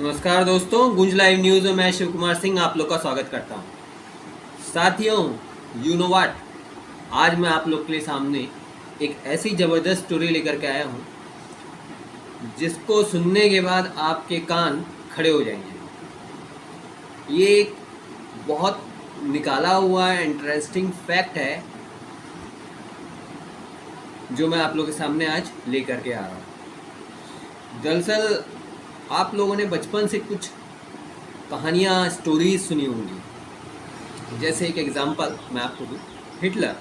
नमस्कार दोस्तों, गुंज live news में मैं शिव कुमार सिंह आप लोग का स्वागत करता हूं। साथियों, यू नो व्हाट, आज मैं आप लोग के लिए सामने एक ऐसी ज़बरदस्त स्टोरी लेकर के आया हूं जिसको सुनने के बाद आपके कान खड़े हो जाएंगे। ये एक बहुत निकाला हुआ इंटरेस्टिंग फैक्ट है जो मैं आप लोग के सामने आज लेकर के आ रहा हूँ। दरअसल आप लोगों ने बचपन से कुछ कहानियाँ, स्टोरीज सुनी होंगी। जैसे एक एग्जांपल मैं आपको दूँ, हिटलर।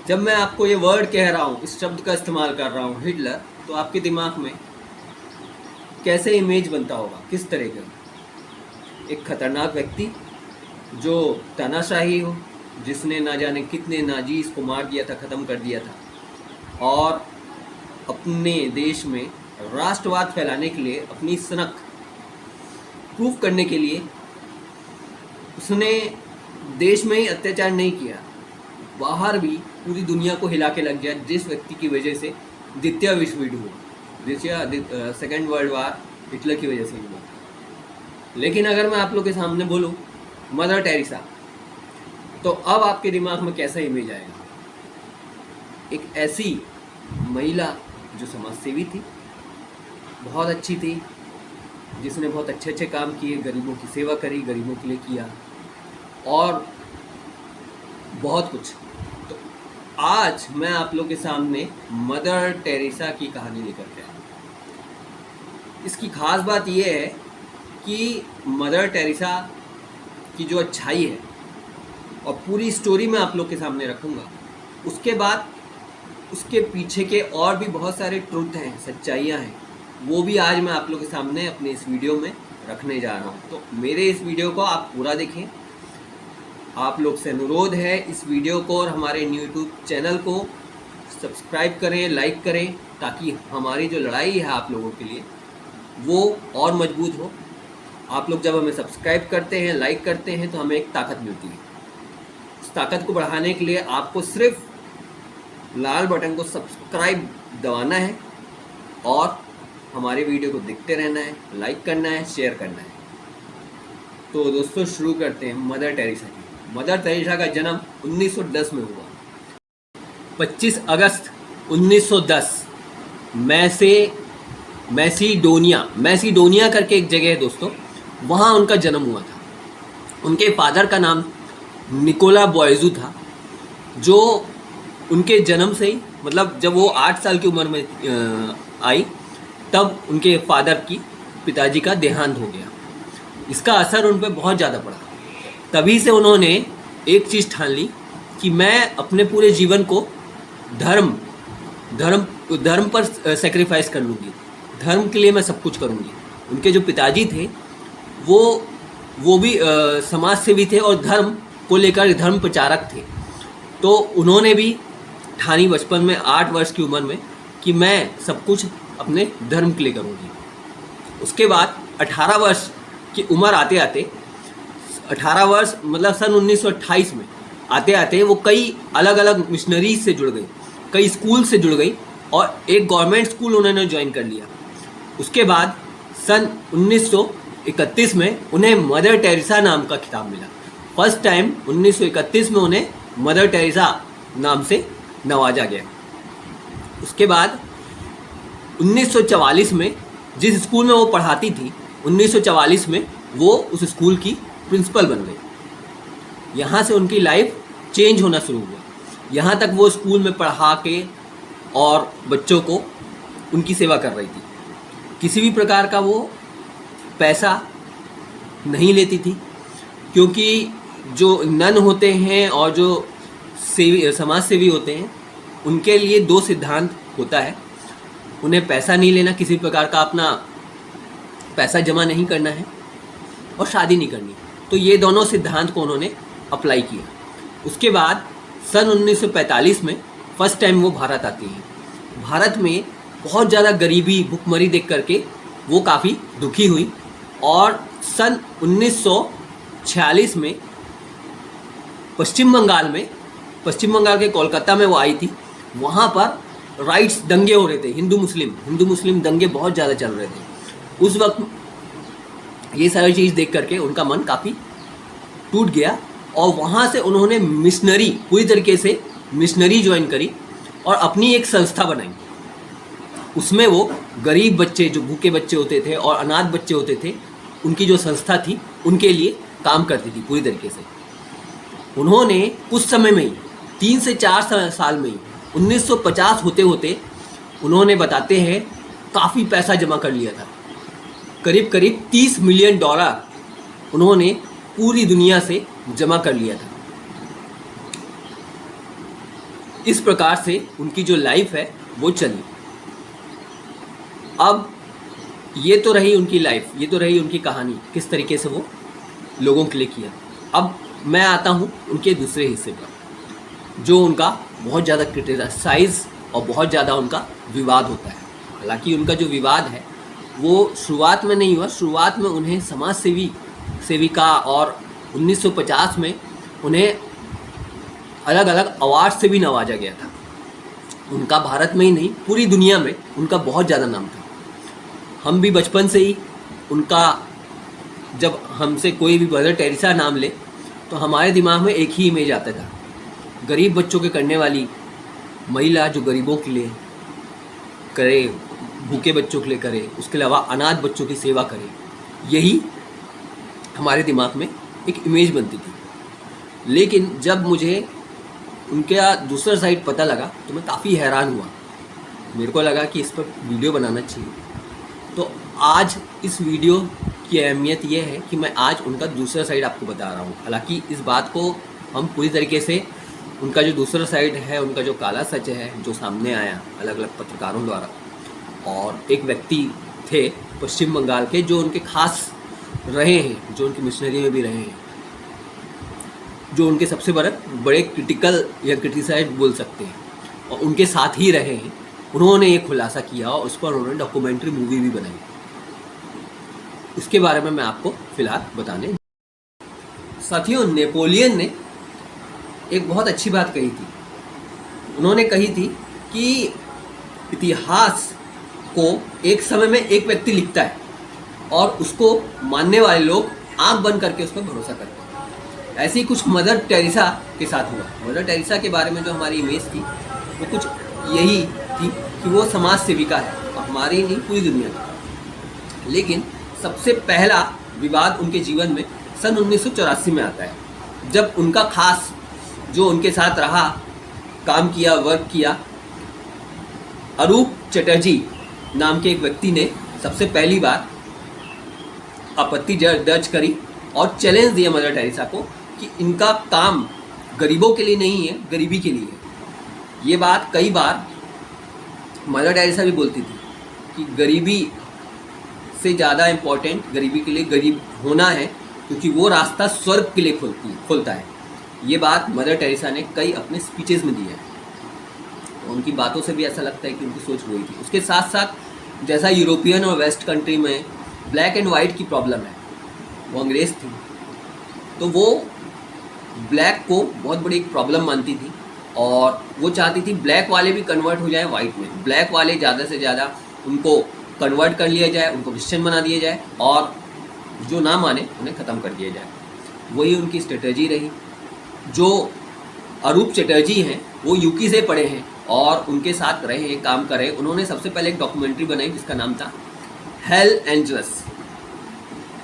जब मैं आपको ये वर्ड कह रहा हूँ, इस शब्द का इस्तेमाल कर रहा हूँ हिटलर, तो आपके दिमाग में कैसे इमेज बनता होगा, किस तरह का? एक खतरनाक व्यक्ति जो तानाशाही हो, जिसने ना जाने कितने नाजीज को मार दिया था, ख़त्म कर दिया था, और अपने देश में राष्ट्रवाद फैलाने के लिए, अपनी सनक प्रूफ करने के लिए उसने देश में ही अत्याचार नहीं किया, बाहर भी पूरी दुनिया को हिला के लग गया, जिस व्यक्ति की वजह से द्वितीय विश्व युद्ध हुआ। सेकेंड वर्ल्ड वार हिटलर की वजह से हुआ। लेकिन अगर मैं आप लोग के सामने बोलूँ मदर टेरेसा, तो अब आपके दिमाग में कैसा इमेज आएगा? एक ऐसी महिला जो समाज सेवी थी, बहुत अच्छी थी, जिसने बहुत अच्छे अच्छे काम किए, गरीबों की सेवा करी, गरीबों के लिए किया और बहुत कुछ। तो आज मैं आप लोग के सामने मदर टेरेसा की कहानी लेकर के आया। इसकी खास बात यह है कि मदर टेरेसा की जो अच्छाई है, और पूरी स्टोरी मैं आप लोग के सामने रखूँगा, उसके बाद उसके पीछे के और भी बहुत सारे ट्रुथ हैं, सच्चाइयाँ हैं, वो भी आज मैं आप लोग के सामने अपने इस वीडियो में रखने जा रहा हूँ। तो मेरे इस वीडियो को आप पूरा देखें। आप लोग से अनुरोध है, इस वीडियो को और हमारे यूट्यूब चैनल को सब्सक्राइब करें, लाइक करें, ताकि हमारी जो लड़ाई है आप लोगों के लिए वो और मजबूत हो। आप लोग जब हमें सब्सक्राइब करते हैं, लाइक करते हैं, तो हमें एक ताकत मिलती है। उस ताकत को बढ़ाने के लिए आपको सिर्फ लाल बटन को सब्सक्राइब दबाना है और हमारे वीडियो को देखते रहना है, लाइक करना है, शेयर करना है। तो दोस्तों शुरू करते हैं मदर टेरेसा की। मदर टेरेसा का जन्म 1910 में हुआ। 25 अगस्त 1910 मैसिडोनिया करके एक जगह है दोस्तों, वहाँ उनका जन्म हुआ था। उनके फादर का नाम निकोला बॉयजू था, जो उनके जन्म से ही, मतलब जब वो 8 साल की उम्र में आई, तब उनके फादर की, पिताजी का देहांत हो गया। इसका असर उन पर बहुत ज़्यादा पड़ा। तभी से उन्होंने एक चीज़ ठान ली कि मैं अपने पूरे जीवन को धर्म पर सेक्रीफाइस कर लूँगी, धर्म के लिए मैं सब कुछ करूँगी। उनके जो पिताजी थे वो भी समाज सेवी थे और धर्म को लेकर धर्म प्रचारक थे। तो उन्होंने भी ठानी बचपन में 8 वर्ष की उम्र में कि मैं सब कुछ अपने धर्म के लिए करूँगी। उसके बाद 18 वर्ष की उम्र आते आते, 18 वर्ष मतलब सन 1928 में आते आते वो कई अलग अलग मिशनरीज से जुड़ गई, कई स्कूल से जुड़ गई और एक गवर्नमेंट स्कूल उन्होंने ज्वाइन कर लिया। उसके बाद सन 1931 में उन्हें मदर टेरेसा नाम का खिताब मिला। फर्स्ट टाइम 1931 में उन्हें मदर टेरेसा नाम से नवाजा गया। उसके बाद 1944 में जिस स्कूल में वो पढ़ाती थी, 1944 में वो उस स्कूल की प्रिंसिपल बन गई। यहाँ से उनकी लाइफ चेंज होना शुरू हुआ। यहाँ तक वो स्कूल में पढ़ा के और बच्चों को उनकी सेवा कर रही थी। किसी भी प्रकार का वो पैसा नहीं लेती थी, क्योंकि जो नन होते हैं और जो समाज सेवी होते हैं, उनके लिए 2 सिद्धांत होता है। उन्हें पैसा नहीं लेना, किसी प्रकार का अपना पैसा जमा नहीं करना है, और शादी नहीं करनी। तो ये दोनों सिद्धांत को उन्होंने अप्लाई किया। उसके बाद सन 1945 में फर्स्ट टाइम वो भारत आती हैं। भारत में बहुत ज़्यादा गरीबी, भुखमरी देख करके वो काफ़ी दुखी हुई, और सन 1946 में पश्चिम बंगाल के कोलकाता में वो आई थी। वहाँ पर राइट्स दंगे हो रहे थे, हिंदू मुस्लिम दंगे बहुत ज़्यादा चल रहे थे। उस वक्त ये सारी चीज़ देख करके उनका मन काफ़ी टूट गया और वहाँ से उन्होंने मिशनरी, पूरी तरीके से मिशनरी ज्वाइन करी और अपनी एक संस्था बनाई। उसमें वो गरीब बच्चे, जो भूखे बच्चे होते थे और अनाथ बच्चे होते थे, उनकी जो संस्था थी उनके लिए काम करती थी पूरी तरीके से। उन्होंने कुछ समय में ही 3 से 4 साल में ही 1950 होते होते उन्होंने, बताते हैं, काफ़ी पैसा जमा कर लिया था। करीब करीब $30 मिलियन उन्होंने पूरी दुनिया से जमा कर लिया था। इस प्रकार से उनकी जो लाइफ है वो चली। अब ये तो रही उनकी लाइफ, ये तो रही उनकी कहानी, किस तरीके से वो लोगों के लिए किया। अब मैं आता हूँ उनके दूसरे हिस्से पर, जो उनका बहुत ज़्यादा क्रिटिसाइज और बहुत ज़्यादा उनका विवाद होता है। हालांकि उनका जो विवाद है वो शुरुआत में नहीं हुआ। शुरुआत में उन्हें समाज सेविका और 1950 में उन्हें अलग अलग अवार्ड से भी नवाजा गया था। उनका भारत में ही नहीं, पूरी दुनिया में उनका बहुत ज़्यादा नाम था। हम भी बचपन से ही उनका, जब हमसे कोई भी मदर टेरेसा नाम ले तो हमारे दिमाग में एक ही इमेज आता था, गरीब बच्चों के करने वाली महिला, जो गरीबों के लिए करे, भूखे बच्चों के लिए करे, उसके अलावा अनाथ बच्चों की सेवा करे। यही हमारे दिमाग में एक इमेज बनती थी। लेकिन जब मुझे उनका दूसरा साइड पता लगा तो मैं काफ़ी हैरान हुआ। मेरे को लगा कि इस पर वीडियो बनाना चाहिए। तो आज इस वीडियो की अहमियत यह है कि मैं आज उनका दूसरा साइड आपको बता रहा हूँ। हालांकि इस बात को हम पूरी तरीके से, उनका जो दूसरा साइड है, उनका जो काला सच है, जो सामने आया अलग अलग पत्रकारों द्वारा, और एक व्यक्ति थे पश्चिम बंगाल के जो उनके खास रहे हैं, जो उनकी मिशनरी में भी रहे हैं, जो उनके सबसे बड़े क्रिटिकल या क्रिटिसाइज बोल सकते हैं, और उनके साथ ही रहे हैं। उन्होंने ये खुलासा किया और उस पर उन्होंने डॉक्यूमेंट्री मूवी भी बनाई। इसके बारे में मैं आपको फिलहाल बताने। साथियों, नेपोलियन ने एक बहुत अच्छी बात कही थी। उन्होंने कही थी कि इतिहास को एक समय में एक व्यक्ति लिखता है और उसको मानने वाले लोग आंख बंद करके उस पर भरोसा करते हैं। ऐसे ही कुछ मदर टेरेसा के साथ हुआ। मदर टेरेसा के बारे में जो हमारी इमेज थी वो कुछ यही थी कि वो समाज सेविका है, हमारी नहीं, पूरी दुनिया की। लेकिन सबसे पहला विवाद उनके जीवन में सन 1984 में आता है, जब उनका खास, जो उनके साथ रहा, काम किया, वर्क किया, अरूप चटर्जी नाम के एक व्यक्ति ने सबसे पहली बार आपत्ति दर्ज करी और चैलेंज दिया मदर टेरेसा को कि इनका काम गरीबों के लिए नहीं है, गरीबी के लिए है। ये बात कई बार मदर टेरेसा भी बोलती थी कि गरीबी से ज़्यादा इम्पोर्टेंट गरीबी के लिए गरीब होना है, क्योंकि वो रास्ता स्वर्ग के लिए खोलता है। ये बात मदर टेरेसा ने कई अपने स्पीचेस में दी है। उनकी बातों से भी ऐसा लगता है कि उनकी सोच वही थी। उसके साथ साथ जैसा यूरोपियन और वेस्ट कंट्री में ब्लैक एंड वाइट की प्रॉब्लम है, वो अंग्रेज़ थी, तो वो ब्लैक को बहुत बड़ी एक प्रॉब्लम मानती थी और वो चाहती थी ब्लैक वाले भी कन्वर्ट हो जाए वाइट में। ब्लैक वाले ज़्यादा से ज़्यादा उनको कन्वर्ट कर लिया जाए, उनको क्रिश्चियन बना दिया जाए और जो ना माने उन्हें ख़त्म कर दिया जाए। वही उनकी स्ट्रेटजी रही। जो अरूप चटर्जी हैं वो यूके से पढ़े हैं और उनके साथ रहे हैं, काम कर रहे हैं। उन्होंने सबसे पहले एक डॉक्यूमेंट्री बनाई जिसका नाम था हेल एंजलस।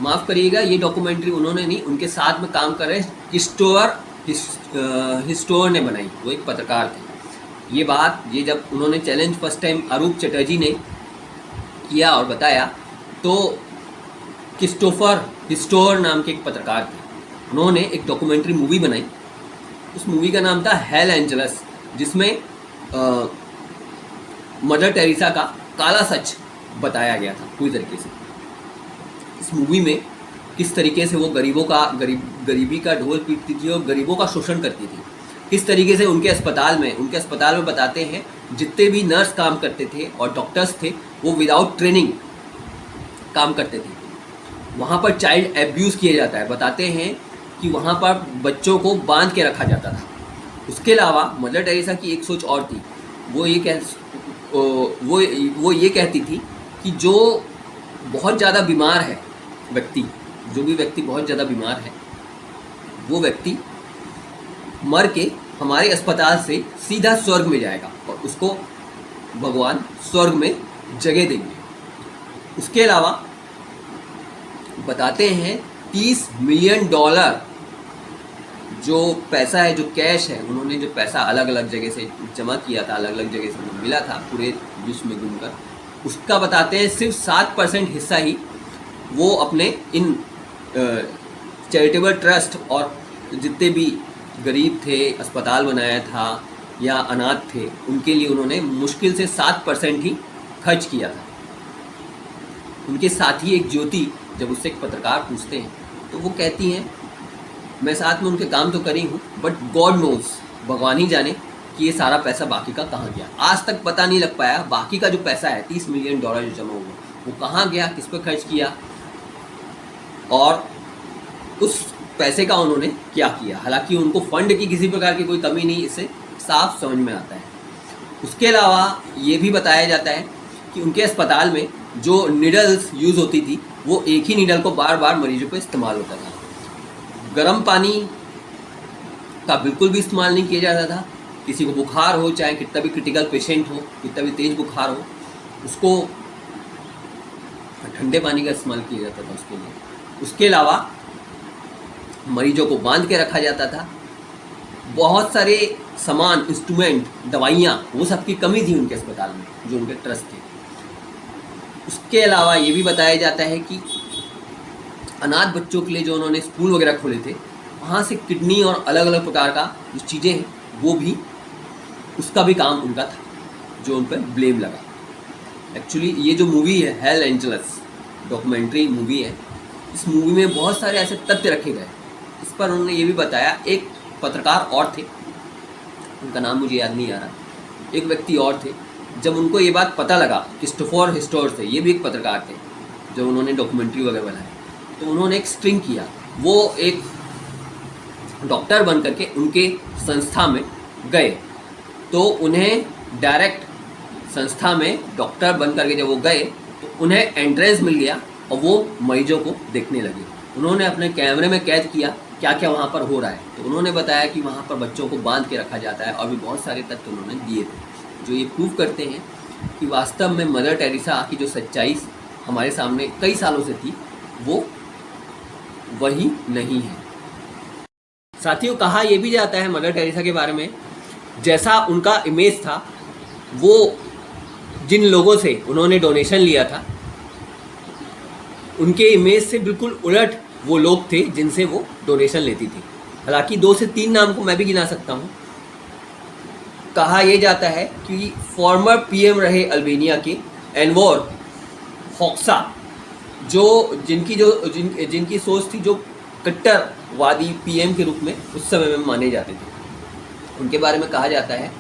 माफ़ करिएगा, ये डॉक्यूमेंट्री उन्होंने नहीं, उनके साथ में काम कर रहे हिस्टोर ने बनाई। वो एक पत्रकार थे। ये जब उन्होंने चैलेंज फर्स्ट टाइम अरूप चटर्जी ने किया और बताया, तो क्रिस्टोफर हिस्टोर नाम के एक पत्रकार थे, उन्होंने एक डॉक्यूमेंट्री मूवी बनाई। उस मूवी का नाम था हेल एंजलस, जिसमें मदर टेरेसा का काला सच बताया गया था पूरी तरीके से। इस मूवी में किस तरीके से वो गरीबी का ढोल पीटती थी और गरीबों का शोषण करती थी। किस तरीके से उनके अस्पताल में बताते हैं जितने भी नर्स काम करते थे और डॉक्टर्स थे वो विदाउट ट्रेनिंग काम करते थे। वहाँ पर चाइल्ड एब्यूज़ किया जाता है। बताते हैं कि वहाँ पर बच्चों को बांध के रखा जाता था। उसके अलावा मदर टेरेसा की एक सोच और थी। वो ये कहती थी कि जो बहुत ज़्यादा बीमार है व्यक्ति, जो भी व्यक्ति बहुत ज़्यादा बीमार है, वो व्यक्ति मर के हमारे अस्पताल से सीधा स्वर्ग में जाएगा और उसको भगवान स्वर्ग में जगह देंगे। उसके अलावा बताते हैं 30 मिलियन डॉलर जो पैसा है, जो कैश है, उन्होंने जो पैसा अलग अलग जगह से जमा किया था, अलग अलग जगह से मिला था पूरे विश्व में घूमकर, उसका बताते हैं सिर्फ 7% हिस्सा ही वो अपने इन चैरिटेबल ट्रस्ट और जितने भी गरीब थे, अस्पताल बनाया था या अनाथ थे, उनके लिए उन्होंने मुश्किल से 7% ही खर्च किया था। उनके साथ ही एक ज्योति, जब उससे एक पत्रकार पूछते हैं तो वो कहती हैं, मैं साथ में उनके काम तो करी हूँ, बट गॉड नोज, भगवान ही जाने कि ये सारा पैसा बाकी का कहाँ गया। आज तक पता नहीं लग पाया बाकी का जो पैसा है 30 मिलियन डॉलर जो जमा हुआ वो कहाँ गया, किस पर खर्च किया और उस पैसे का उन्होंने क्या किया। हालांकि उनको फंड की किसी प्रकार की कोई कमी नहीं, इससे साफ समझ में आता है। उसके अलावा ये भी बताया जाता है कि उनके अस्पताल में जो नीडल्स यूज़ होती थी वो एक ही नीडल को बार बार मरीजों पर इस्तेमाल होता था। गर्म पानी का बिल्कुल भी इस्तेमाल नहीं किया जाता था। किसी को बुखार हो, चाहे कितना भी क्रिटिकल पेशेंट हो, कितना भी तेज बुखार हो, उसको ठंडे पानी का इस्तेमाल किया जाता था उसके लिए। उसके अलावा मरीजों को बांध के रखा जाता था। बहुत सारे सामान, इंस्ट्रूमेंट, दवाइयाँ, वो सब की कमी थी उनके अस्पताल में, जो उनके ट्रस्ट थे। उसके अलावा ये भी बताया जाता है कि अनाथ बच्चों के लिए जो उन्होंने स्कूल वगैरह खोले थे, वहाँ से किडनी और अलग अलग प्रकार का जो चीज़ें हैं वो भी, उसका भी काम उनका था, जो उन पर ब्लेम लगा। एक्चुअली ये जो मूवी है हेल एंजल्स, डॉक्यूमेंट्री मूवी है, इस मूवी में बहुत सारे ऐसे तथ्य रखे गए। इस पर उन्होंने ये भी बताया, एक पत्रकार और थे, उनका नाम मुझे याद नहीं आ रहा, एक व्यक्ति और थे, जब उनको ये बात पता लगा, क्रिस्टोफर हिस्टोर थे, ये भी एक पत्रकार थे, जब उन्होंने डॉक्यूमेंट्री वगैरह बनाई, तो उन्होंने एक स्ट्रिंग किया। वो एक डॉक्टर बन करके उनके संस्था में गए, तो उन्हें डायरेक्ट संस्था में डॉक्टर बन करके जब वो गए तो उन्हें एंट्रेंस मिल गया और वो मरीजों को देखने लगे। उन्होंने अपने कैमरे में कैद किया क्या क्या वहाँ पर हो रहा है, तो उन्होंने बताया कि वहाँ पर बच्चों को बांध के रखा जाता है, और भी बहुत सारे तथ्य उन्होंने दिए थे जो ये प्रूव करते हैं कि वास्तव में मदर टेरेसा की जो सच्चाई हमारे सामने कई सालों से थी वो वही नहीं है। साथियों, कहा यह भी जाता है मदर टेरेसा के बारे में, जैसा उनका इमेज था, वो जिन लोगों से उन्होंने डोनेशन लिया था उनके इमेज से बिल्कुल उलट वो लोग थे जिनसे वो डोनेशन लेती थी। हालांकि 2 से 3 नाम को मैं भी गिना सकता हूँ। कहा यह जाता है कि फॉर्मर पीएम रहे अल्बानिया के एनवर होक्सा, जिनकी सोच थी, जो कट्टरवादी पीएम के रूप में उस समय में माने जाते थे, उनके बारे में कहा जाता है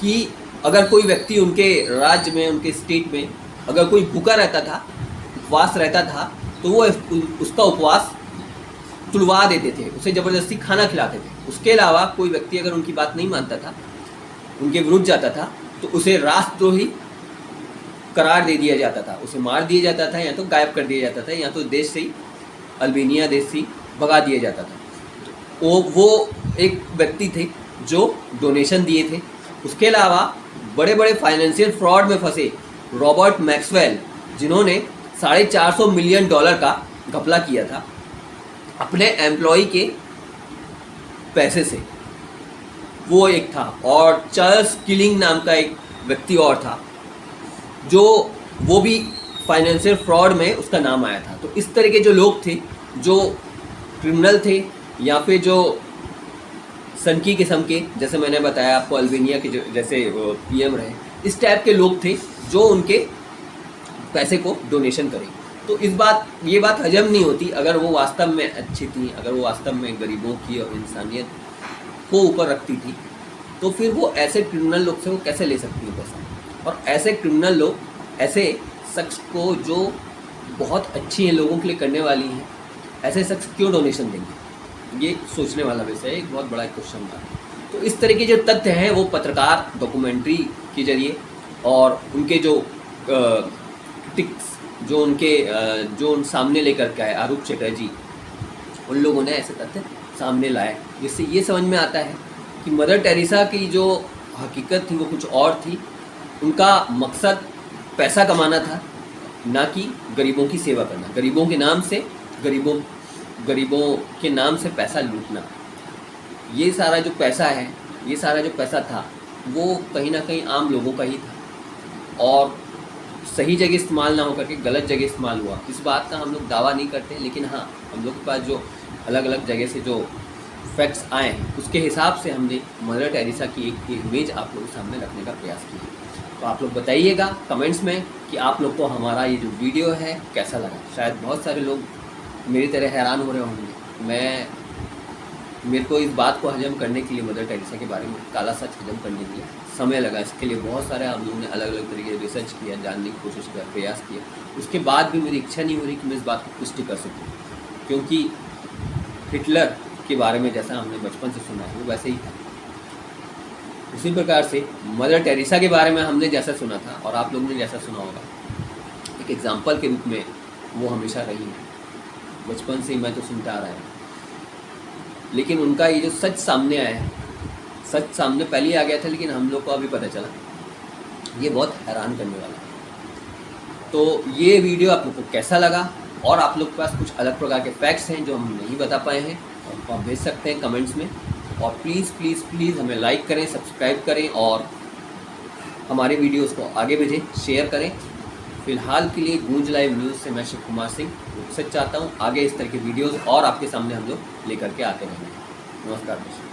कि अगर कोई व्यक्ति उनके राज्य में, उनके स्टेट में अगर कोई भूखा रहता था, उपवास रहता था, तो वो उसका उपवास तुड़वा देते थे, उसे ज़बरदस्ती खाना खिलाते थे। उसके अलावा कोई व्यक्ति अगर उनकी बात नहीं मानता था, उनके विरुद्ध जाता था, तो उसे राष्ट्रद्रोही करार दे दिया जाता था, उसे मार दिया जाता था, या तो गायब कर दिया जाता था, या तो देश से ही, अल्बानिया देश से भगा दिया जाता था। वो एक व्यक्ति थे जो डोनेशन दिए थे। उसके अलावा बड़े बड़े फाइनेंशियल फ्रॉड में फंसे रॉबर्ट मैक्सवेल, जिन्होंने $450 मिलियन का घपला किया था अपने एम्प्लॉय के पैसे से, वो एक था। और चार्ल्स किलिंग नाम का एक व्यक्ति और था, जो वो भी फाइनेंशियल फ्रॉड में उसका नाम आया था। तो इस तरह के जो लोग थे, जो क्रिमिनल थे या फिर जो सनकी किस्म के, जैसे मैंने बताया आपको अल्बानिया के जो जैसे पीएम रहे, इस टाइप के लोग थे जो उनके पैसे को डोनेशन करें। तो ये बात हजम नहीं होती। अगर वो वास्तव में अच्छी थी, अगर वो वास्तव में गरीबों की और इंसानियत को ऊपर रखती थी, तो फिर वो ऐसे क्रिमिनल लोग से वो कैसे ले सकती है पैसा। और ऐसे क्रिमिनल लोग, ऐसे शख्स को जो बहुत अच्छी हैं, लोगों के लिए करने वाली हैं, ऐसे शख्स क्यों डोनेशन देंगे? ये सोचने वाला विषय है, एक बहुत बड़ा क्वेश्चन था। तो इस तरह के जो तथ्य हैं वो पत्रकार डॉक्यूमेंट्री के जरिए और उनके जो क्रिटिक्स जो उन सामने लेकर के आए अरूप चटर्जी, उन लोगों ने ऐसे तथ्य सामने लाए जिससे ये समझ में आता है कि मदर टेरेसा की जो हकीकत थी वो कुछ और थी। उनका मकसद पैसा कमाना था, ना कि गरीबों की सेवा करना, गरीबों के नाम से गरीबों के नाम से पैसा लूटना। ये सारा जो पैसा है, ये सारा जो पैसा था वो कहीं ना कहीं आम लोगों का ही था और सही जगह इस्तेमाल ना होकर के गलत जगह इस्तेमाल हुआ। इस बात का हम लोग दावा नहीं करते, लेकिन हाँ, हम लोग के पास जो अलग अलग जगह से जो फैक्ट्स आए हैं उसके हिसाब से हमने मदर टेरेसा की एक इमेज आप लोगों के सामने रखने का प्रयास किया। तो आप लोग बताइएगा कमेंट्स में कि आप लोग को हमारा ये जो वीडियो है कैसा लगा। शायद बहुत सारे लोग मेरी तरह हैरान हो रहे होंगे। मेरे को इस बात को हजम करने के लिए, मदर टेरेसा के बारे में काला सच हजम करने के लिए समय लगा। इसके लिए बहुत सारे हम लोगों ने अलग अलग तरीके से रिसर्च किया, जानने की कोशिश किया, प्रयास किया। उसके बाद भी मेरी इच्छा नहीं हो रही कि मैं इस बात को पुष्टि कर सकूँ, क्योंकि हिटलर के बारे में जैसा हमने बचपन से सुना है वो वैसे ही था। उसी प्रकार से मदर टेरेसा के बारे में हमने जैसा सुना था और आप लोगों ने जैसा सुना होगा, एक एग्जाम्पल के रूप में वो हमेशा रही है। बचपन से ही मैं तो सुनता आ रहा है, लेकिन उनका ये जो सच सामने आया है, सच सामने पहले ही आ गया था लेकिन हम लोग को अभी पता चला, ये बहुत हैरान करने वाला है। तो ये वीडियो आप लोग को कैसा लगा और आप लोग के पास कुछ अलग प्रकार के फैक्ट्स हैं जो हम नहीं बता पाए हैं, और आप भेज सकते हैं कमेंट्स में। और प्लीज़ प्लीज़ प्लीज़ हमें लाइक करें, सब्सक्राइब करें और हमारे वीडियोस को आगे भेजें, शेयर करें। फिलहाल के लिए गूंज लाइव न्यूज़ से मैं शिव कुमार सिंह रुखसत चाहता हूँ। आगे इस तरह के वीडियोस और आपके सामने हम लोग लेकर के आते रहेंगे। नमस्कार दोस्तों।